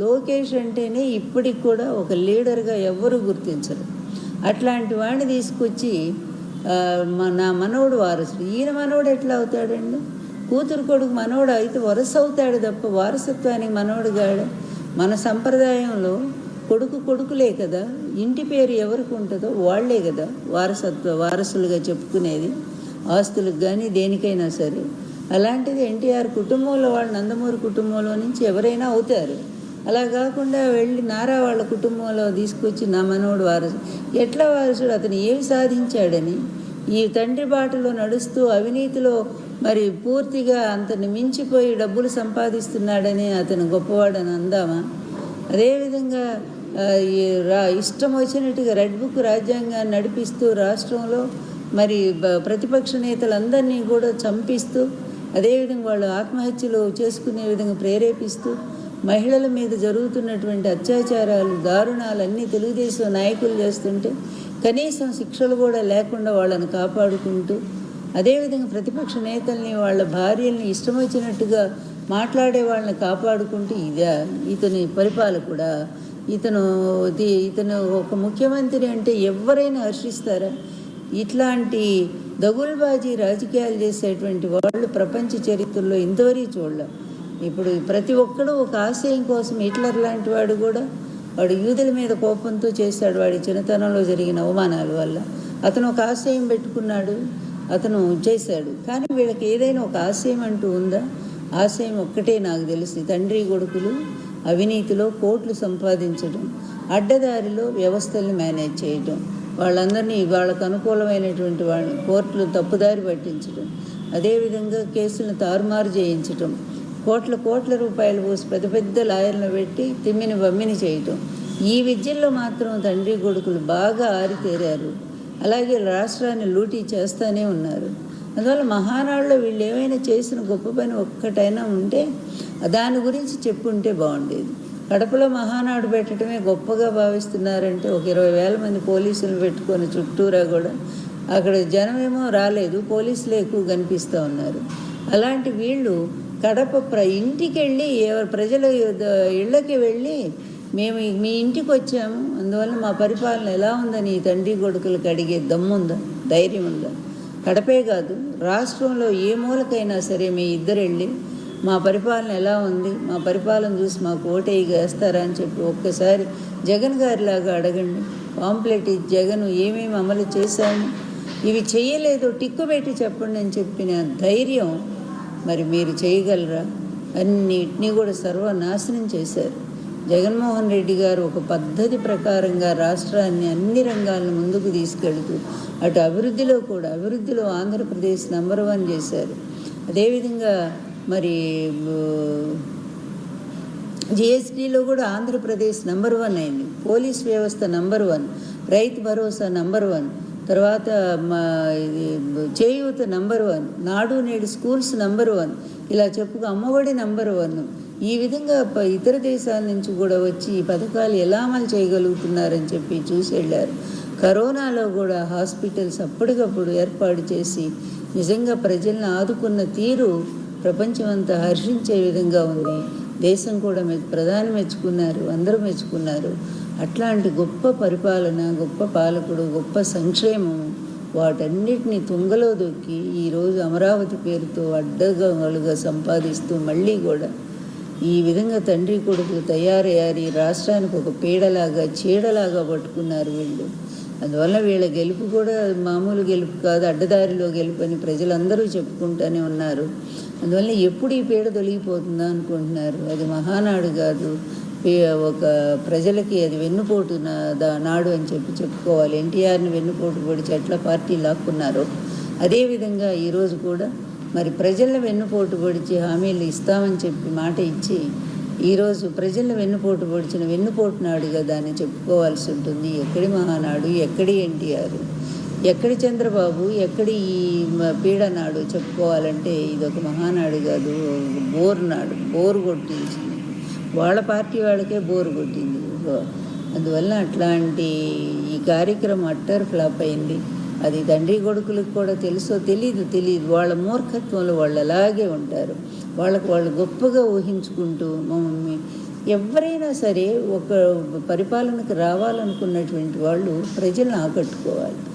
లోకేష్ అంటేనే ఇప్పటికి కూడా ఒక లీడర్గా ఎవరు గుర్తించరు. అట్లాంటి వాడిని తీసుకొచ్చి నా మనవడు వారసుడు, ఈయన మనవడు ఎట్లా అవుతాడండి? కూతురు కొడుకు మనవడు అయితే వరస అవుతాడు తప్ప వారసత్వానికి మనవడు కాడు. మన సంప్రదాయంలో కొడుకులే కదా, ఇంటి పేరు ఎవరికి ఉంటుందో వాళ్లే కదా వారసులుగా చెప్పుకునేది, ఆస్తులకు కానీ దేనికైనా సరే. అలాంటిది ఎన్టీఆర్ కుటుంబంలో వాళ్ళు నందమూరి కుటుంబంలో నుంచి ఎవరైనా అవుతారు. అలా కాకుండా వెళ్ళి నారా వాళ్ళ కుటుంబంలో తీసుకొచ్చి నా మనవడు వారసు ఎట్లా వారసుడు? అతను ఏమి సాధించాడని ఈ తండ్రి బాటలో నడుస్తూ అవినీతిలో మరి పూర్తిగా అంతని మించిపోయి డబ్బులు సంపాదిస్తున్నాడని అతను గొప్పవాడని అందామా? అదేవిధంగా ఇష్టం వచ్చినట్టుగా రెడ్ బుక్ రాజ్యాంగాన్ని నడిపిస్తూ రాష్ట్రంలో మరి ప్రతిపక్ష నేతలందరినీ కూడా చంపిస్తూ, అదేవిధంగా వాళ్ళు ఆత్మహత్యలు చేసుకునే విధంగా ప్రేరేపిస్తూ, మహిళల మీద జరుగుతున్నటువంటి అత్యాచారాలు దారుణాలన్నీ తెలుగుదేశం నాయకులు చేస్తుంటే కనీసం శిక్షలు కూడా లేకుండా వాళ్ళని కాపాడుకుంటూ, అదేవిధంగా ప్రతిపక్ష నేతల్ని వాళ్ళ భార్యల్ని ఇష్టం వచ్చినట్టుగా మాట్లాడే వాళ్ళని కాపాడుకుంటూ ఇతని పరిపాలకుడా? ఇతను ఒక ముఖ్యమంత్రి అంటే ఎవరైనా హర్షిస్తారా? ఇట్లాంటి దగుల్బాజీ రాజకీయాలు చేసేటువంటి వాళ్ళు ప్రపంచ చరిత్రలో ఇంతవరకు చూడలేం. ఇప్పుడు ప్రతి ఒక్కడూ ఒక ఆశయం కోసం, హిట్లర్ లాంటి వాడు కూడా వాడు యూదుల మీద కోపంతో చేశాడు. వాడి చిన్నతనంలో జరిగిన అవమానాల వల్ల అతను ఒక ఆశయం పెట్టుకున్నాడు, అతను చేశాడు. కానీ వీళ్ళకి ఏదైనా ఒక ఆశయం అంటూ ఉందా? ఆశయం ఒక్కటే నాకు తెలిసి, తండ్రి కొడుకులు అవినీతిలో కోట్లు సంపాదించడం, అడ్డదారిలో వ్యవస్థల్ని మేనేజ్ చేయడం, వాళ్ళందరినీ వాళ్ళకు అనుకూలమైనటువంటి వాళ్ళని కోర్టులు తప్పుదారి పట్టించడం, అదేవిధంగా కేసులను తారుమారు చేయించడం, కోట్ల రూపాయలు పోసి పెద్ద లాయర్లను పెట్టి తిమ్మిని బమ్మిని చేయటం. ఈ విద్యల్లో మాత్రం తండ్రి కొడుకులు బాగా ఆరితేరారు. అలాగే రాష్ట్రాన్ని లూటీ చేస్తూనే ఉన్నారు. అందువల్ల మహానాడులో వీళ్ళు ఏమైనా చేసిన గొప్ప పని ఒక్కటైనా ఉంటే దాని గురించి చెప్పుంటే బాగుండేది. కడపలో మహానాడు పెట్టడమే గొప్పగా భావిస్తున్నారంటే ఒక 20,000 మంది పోలీసులు పెట్టుకొని చుట్టూరా కూడా అక్కడ జనమేమో రాలేదు, పోలీసులు ఎక్కువ కనిపిస్తూ ఉన్నారు. అలాంటి వీళ్ళు కడప ఇంటికి వెళ్ళి ప్రజల ఇళ్ళకి వెళ్ళి మేము మీ ఇంటికి వచ్చాము, అందువల్ల మా పరిపాలన ఎలా ఉందని తండ్రి కొడుకులకు అడిగే దమ్ముందా, ధైర్యం ఉందా? కడపే కాదు, రాష్ట్రంలో ఏ మూలకైనా సరే మీ ఇద్దరు వెళ్ళి మా పరిపాలన ఎలా ఉంది, మా పరిపాలన చూసి మాకు ఓటేయి వేస్తారా అని చెప్పి ఒక్కసారి జగన్ గారిలాగా అడగండి. పాంప్లెట్ జగన్ ఏమేమి అమలు చేశాము, ఇవి చేయలేదు టిక్కు పెట్టి చెప్పండి అని చెప్పిన ధైర్యం మరి మీరు చేయగలరా? అన్నిటినీ కూడా సర్వనాశనం చేశారు. జగన్మోహన్ రెడ్డి గారు ఒక పద్ధతి ప్రకారంగా రాష్ట్రాన్ని అన్ని రంగాలను ముందుకు తీసుకెళ్తూ అటు అభివృద్ధిలో ఆంధ్రప్రదేశ్ నంబర్ 1 చేశారు. అదేవిధంగా మరి జిఎస్టీలో కూడా ఆంధ్రప్రదేశ్ నంబర్ 1 అయింది. పోలీస్ వ్యవస్థ నంబర్ 1, రైతు భరోసా నంబర్ 1, తర్వాత చేయూత నంబర్ 1, నాడు నేడు స్కూల్స్ నంబర్ 1, ఇలా చెప్పుకు అమ్మఒడి నంబర్ 1. ఈ విధంగా ఇతర దేశాల నుంచి కూడా వచ్చి ఈ పథకాలు ఎలా అమలు చేయగలుగుతున్నారని చెప్పి చూసి వెళ్ళారు. కరోనాలో కూడా హాస్పిటల్స్ అప్పటికప్పుడు ఏర్పాటు చేసి నిజంగా ప్రజలను ఆదుకున్న తీరు ప్రపంచమంతా హర్షించే విధంగా ఉంది. దేశం కూడా ప్రధాని మెచ్చుకున్నారు, అందరూ మెచ్చుకున్నారు. అట్లాంటి గొప్ప పరిపాలన, గొప్ప పాలకుడు, గొప్ప సంక్షేమము, వాటన్నిటినీ తుంగలో దొక్కి ఈరోజు అమరావతి పేరుతో అడ్డగోలుగా సంపాదిస్తూ మళ్ళీ కూడా ఈ విధంగా తండ్రి కొడుకులు తయారయ్యారు. రాష్ట్రానికి ఒక పీడలాగా చీడలాగా పట్టుకున్నారు వీళ్ళు. అందువల్ల వీళ్ళ గెలుపు కూడా మామూలు గెలుపు కాదు, అడ్డదారిలో గెలుపు అని ప్రజలందరూ చెప్పుకుంటూనే ఉన్నారు. అందువల్ల ఎప్పుడు ఈ పీడ తొలగిపోతుందా అనుకుంటున్నారు. అది మహానాడు కాదు, ఒక ప్రజలకి అది వెన్నుపోటు నాడు అని చెప్పుకోవాలి. ఎన్టీఆర్ని వెన్నుపోటు పొడిచి ఎట్లా పార్టీ లాక్కున్నారో అదేవిధంగా ఈరోజు కూడా మరి ప్రజల వెన్నుపోటు పొడిచి హామీలు ఇస్తామని చెప్పి మాట ఇచ్చి ఈరోజు ప్రజల వెన్నుపోటు పొడిచిన వెన్నుపోటు నాడుగా దాన్ని చెప్పుకోవాల్సి ఉంటుంది. ఎక్కడి మహానాడు, ఎక్కడి ఎన్టీఆర్, ఎక్కడి చంద్రబాబు, ఎక్కడి ఈ పీడనాడు చెప్పుకోవాలంటే ఇదొక మహానాడు కాదు, బోరు కొట్టించింది. వాళ్ళ పార్టీ వాళ్ళకే బోరు కొట్టింది. అందువల్ల అట్లాంటి ఈ కార్యక్రమం అట్టర్ ఫ్లాప్ అయింది. అది తండ్రి కొడుకులకు కూడా తెలుసో తెలియదు. వాళ్ళ మూర్ఖత్వంలో వాళ్ళు అలాగే ఉంటారు. వాళ్ళు గొప్పగా ఊహించుకుంటూ ఎవరైనా సరే ఒక పరిపాలనకు రావాలనుకున్నటువంటి వాళ్ళు ప్రజలను ఆకట్టుకోవాలి.